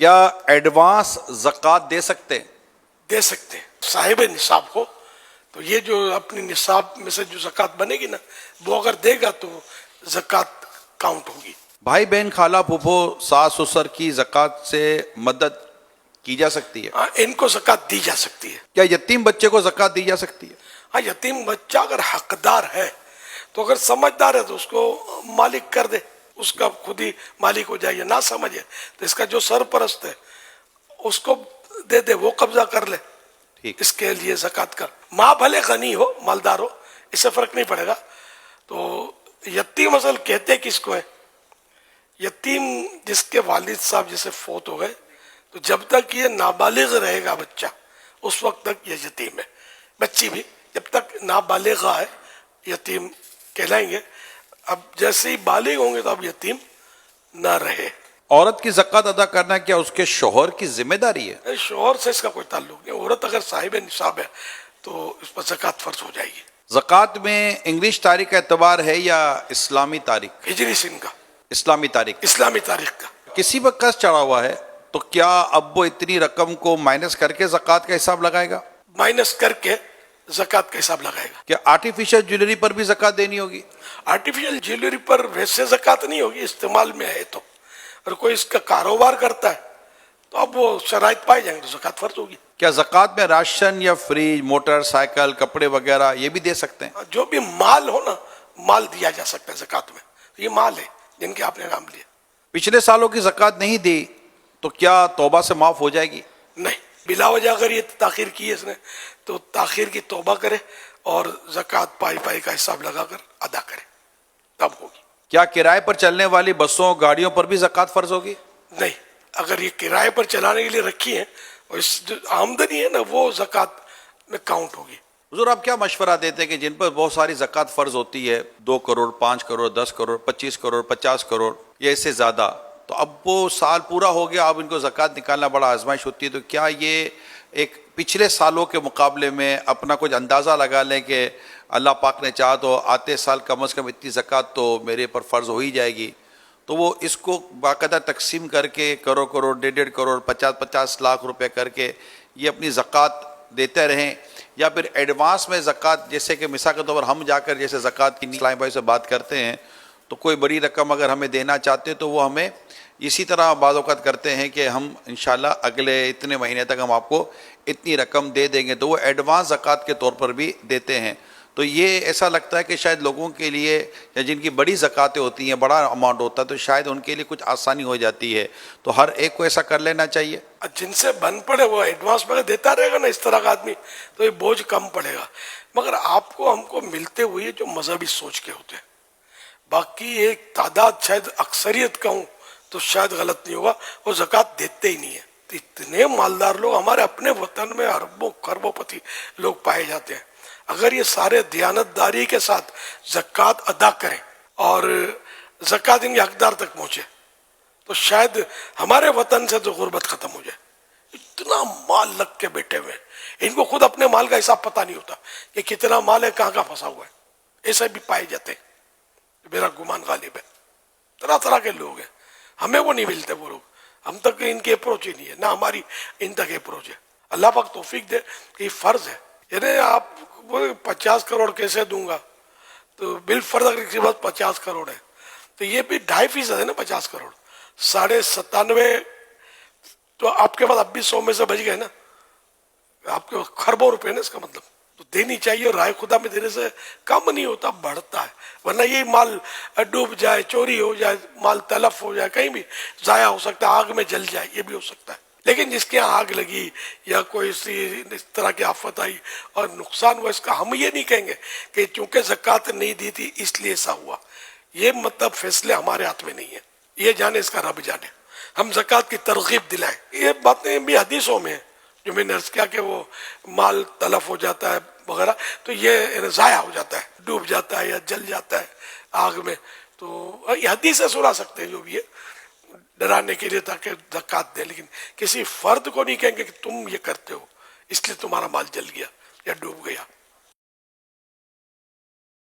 کیا ایڈوانس زکوٰۃ دے سکتے ہیں؟ دے سکتے ہیں صاحب نصاب کو. تو یہ جو اپنی نصاب میں سے جو زکوٰۃ بنے گی نا وہ اگر دے گا تو زکوٰۃ کاؤنٹ ہوگی. بھائی بہن خالہ پھوپھو ساس سسر کی زکوٰۃ سے مدد کی جا سکتی ہے؟ ہاں ان کو زکوٰۃ دی جا سکتی ہے. کیا یتیم بچے کو زکوٰۃ دی جا سکتی ہے؟ ہاں یتیم بچہ اگر حقدار ہے تو اگر سمجھدار ہے تو اس کو مالک کر دے, اس کا خود ہی مالک ہو جائے. نہ سمجھے تو اس کا جو سرپرست ہے اس کو دے دے, وہ قبضہ کر لے. ٹھیک. اس کے لیے زکوٰۃ کر. ماں بھلے غنی ہو مالدار ہو اس سے فرق نہیں پڑے گا. تو یتیم اصل کہتے کس کو ہے؟ یتیم جس کے والد صاحب جیسے فوت ہو گئے تو جب تک یہ نابالغ رہے گا بچہ اس وقت تک یہ یتیم ہے. بچی بھی جب تک نابالغہ ہے یتیم کہلائیں گے. اب جیسے ہی بالغ ہوں گے تو اب یتیم نہ رہے. عورت کی زکوٰۃ ادا کرنا کیا اس کے شوہر کی ذمہ داری ہے؟ شوہر سے اس کا کوئی تعلق نہیں. عورت اگر صاحب نصاب ہے تو اس پر زکوٰۃ فرض ہو جائے گی. زکوٰۃ میں انگلش تاریخ کا اعتبار ہے یا اسلامی تاریخ؟ ہجری سن کا, اسلامی تاریخ. اسلامی تاریخ کا. کسی پر قرض چڑھا ہوا ہے تو کیا اب وہ اتنی رقم کو مائنس کر کے زکوٰۃ کا حساب لگائے گا؟ مائنس کر کے زکوٰۃ کا حساب لگائے گا. کیا آرٹیفیشل جویلری پر بھی زکوٰۃ دینی ہوگی؟ آرٹیفیشل جیولری پر ویسے زکوٰۃ نہیں ہوگی, استعمال میں ہے تو. اگر کوئی اس کا کاروبار کرتا ہے تو اب وہ شرائط پائے جائیں گے تو زکوٰۃ فرض ہوگی. کیا زکوٰۃ میں راشن یا فریج, موٹر سائیکل, کپڑے وغیرہ یہ بھی دے سکتے ہیں؟ جو بھی مال ہو نا مال دیا جا سکتا ہے زکوٰۃ میں. یہ مال ہے جن کے آپ نے نام لیا. پچھلے سالوں کی زکوٰۃ نہیں دی تو کیا توبہ سے معاف ہو جائے گی؟ نہیں, بلا وجہ اگر یہ تاخیر کی ہے اس نے تو تاخیر کی توبہ کرے اور زکوٰۃ پائی پائی کا حساب لگا کر ادا کرے تب ہوگی. کیا کرائے پر چلنے والی بسوں گاڑیوں پر بھی زکوٰۃ فرض ہوگی؟ نہیں, اگر یہ کرائے پر چلانے کے لیے رکھی ہیں اور اس جو آمدنی ہے نا وہ زکوٰۃ میں کاؤنٹ ہوگی. حضور آپ کیا مشورہ دیتے ہیں کہ جن پر بہت ساری زکوٰۃ فرض ہوتی ہے 2 کروڑ 5 کروڑ 10 کروڑ 25 کروڑ 50 کروڑ یا اس سے زیادہ, تو اب وہ سال پورا ہو گیا اب ان کو زکوٰۃ نکالنا بڑا آزمائش ہوتی ہے, تو کیا یہ ایک پچھلے سالوں کے مقابلے میں اپنا کچھ اندازہ لگا لیں کہ اللہ پاک نے چاہا تو آتے سال کم از کم اتنی زکوٰۃ تو میرے پر فرض ہو ہی جائے گی, تو وہ اس کو باقاعدہ تقسیم کر کے کروڑ 1.5 کروڑ 50 لاکھ روپے کر کے یہ اپنی زکوٰۃ دیتے رہیں, یا پھر ایڈوانس میں زکوٰۃ, جیسے کہ مثال کے طور پر ہم جا کر جیسے زکوٰۃ کی اسلام بھائی سے بات کرتے ہیں تو کوئی بڑی رقم اگر ہمیں دینا چاہتے ہیں تو وہ ہمیں اسی طرح بعض اوقات کرتے ہیں کہ ہم انشاءاللہ اگلے اتنے مہینے تک ہم آپ کو اتنی رقم دے دیں گے, تو وہ ایڈوانس زکوٰۃ کے طور پر بھی دیتے ہیں. تو یہ ایسا لگتا ہے کہ شاید لوگوں کے لیے یا جن کی بڑی زکوٰۃیں ہوتی ہیں, بڑا اماؤنٹ ہوتا ہے, تو شاید ان کے لیے کچھ آسانی ہو جاتی ہے, تو ہر ایک کو ایسا کر لینا چاہیے. جن سے بن پڑے وہ ایڈوانس میں دیتا رہے گا نا اس طرح کا آدمی تو یہ بوجھ کم پڑے گا. مگر آپ کو ہم کو ملتے ہوئے جو مذہبی سوچ کے ہوتے ہیں, باقی ایک تعداد شاید اکثریت کا ہوں تو شاید غلط نہیں ہوگا, وہ زکوٰۃ دیتے ہی نہیں ہے. اتنے مالدار لوگ ہمارے اپنے وطن میں اربوں خربوں پتی لوگ پائے جاتے ہیں. اگر یہ سارے دیانتداری کے ساتھ زکوٰۃ ادا کریں اور زکوٰۃ ان کے حقدار تک پہنچے تو شاید ہمارے وطن سے تو غربت ختم ہو جائے. اتنا مال لگ کے بیٹھے ہوئے ہیں, ان کو خود اپنے مال کا حساب پتہ نہیں ہوتا کہ کتنا مال ہے کہاں کہاں پھنسا ہوا ہے. ایسے بھی پائے جاتے ہیں, میرا گمان غالب ہے. طرح طرح کے لوگ ہیں, ہمیں وہ نہیں ملتے وہ لوگ, ہم تک ان کی اپروچ ہی نہیں ہے, نہ ہماری ان تک اپروچ ہے. اللہ پاک توفیق دے کہ یہ فرض ہے. یعنی آپ وہ 50 کروڑ کیسے دوں گا, تو بالفرض اگر کسی پاس 50 کروڑ ہے تو یہ بھی 2.5% ہے نا. 50 کروڑ 97.5 تو آپ کے پاس اب بھی 100 میں سے بچ گئے نا, آپ کے خربوں روپے نا, اس کا مطلب تو دینی چاہیے. اور رائے خدا میں دینے سے کم نہیں ہوتا, بڑھتا ہے. ورنہ یہ مال ڈوب جائے, چوری ہو جائے, مال تلف ہو جائے, کہیں بھی ضائع ہو سکتا ہے, آگ میں جل جائے, یہ بھی ہو سکتا ہے. لیکن جس کے یہاں آگ لگی یا کوئی اس طرح کی آفت آئی اور نقصان ہوا, اس کا ہم یہ نہیں کہیں گے کہ چونکہ زکوٰۃ نہیں دی تھی اس لیے ایسا ہوا. یہ مطلب فیصلے ہمارے ہاتھ میں نہیں ہے, یہ جانے اس کا رب جانے. ہم زکوٰۃ کی ترغیب دلائیں. یہ باتیں بھی حدیثوں میں ہیں جو میں نے عرض کیا کہ وہ مال تلف ہو جاتا ہے وغیرہ تو یہ ضائع ہو جاتا ہے, ڈوب جاتا ہے یا جل جاتا ہے آگ میں, تو یہ حدیثیں سنا سکتے ہیں جو بھی ہے ڈرانے کے لیے تاکہ زکوٰۃ دے. لیکن کسی فرد کو نہیں کہیں گے کہ تم یہ کرتے ہو اس لیے تمہارا مال جل گیا یا ڈوب گیا.